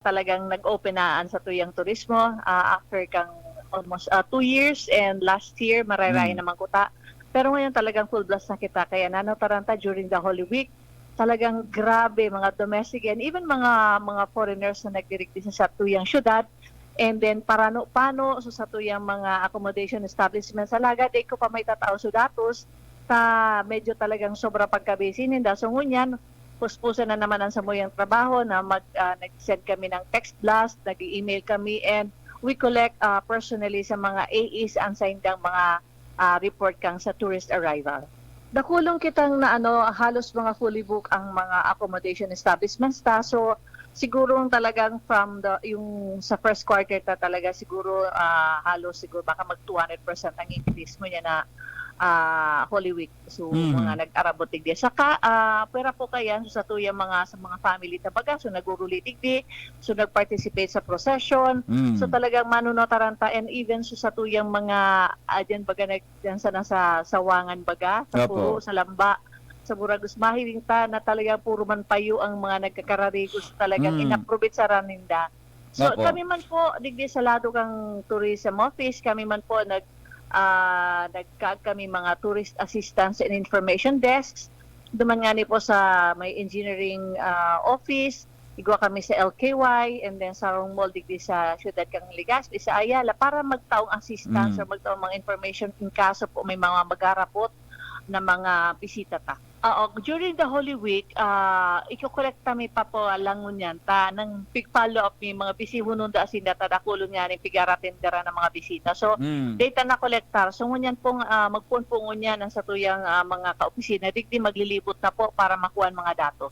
talagang nag-open naan sa tuyang turismo after kang almost 2 years, and last year mararay Hmm. naman kuta. Pero ngayon talagang full blast na kita kaya nanotaranta during the Holy Week. Talagang grabe mga domestic and even mga foreigners na nagdirigdi sa tuyang syudad. And then parano-pano so sa tuyang mga accommodation establishments sa laga day ko pa may tatao so datos ta medyo talagang sobra pagka-busy ninda. So ngunyan puspusan na naman ang samuyang trabaho na nag-send kami ng text blast, nag-email kami, and we collect personally sa mga AEs ang saindang mga report kang sa tourist arrival. Dakulong kitang na halos mga fully book ang mga accommodation establishments ta. So siguro talagang from yung sa first quarter ta talaga siguro halos siguro baka mag 200% ang increase mo niya na Holy Week. So Mhm. mga nag-arabotig di. Saka pera po kayan sa tuyang sa mga family tabaga. So nagurulitig di. So nag-participate sa procession. So Hmm. talagang manunotaranta, and even so sa tuyang mga dyan baga dyan sa sawangan baga, sa puro, Opo. sa lamba, sa Buragos mahiling ta na talagang puro man payo ang mga nagkakararigos talagang Hmm. inaprobit sa raninda. So Opo. kami man po digdi sa lado kang tourism office, kami man po nagkaag kami mga tourist assistance and information desks. Duman nga ni po sa may engineering office, igwa kami sa LKY, and then sa Mall digdi sa Ciudad kang Legazpi sa Ayala para magtaong assistance Hmm. or magtaong mga information in kaso po may mga magarapot na mga bisita ta. Oo, during the Holy Week, iko-collect kami pa po langon yan ta nang pig-follow up mi mga bisihunong da asinda ta dakulon nga ni pigaratindera ng mga bisita. So Hmm. data na kolektar. So ngunyan pong magpuon po ngunyan ang sa tuyang mga kaopisina digdi maglilibot na po para makuha ang mga datos.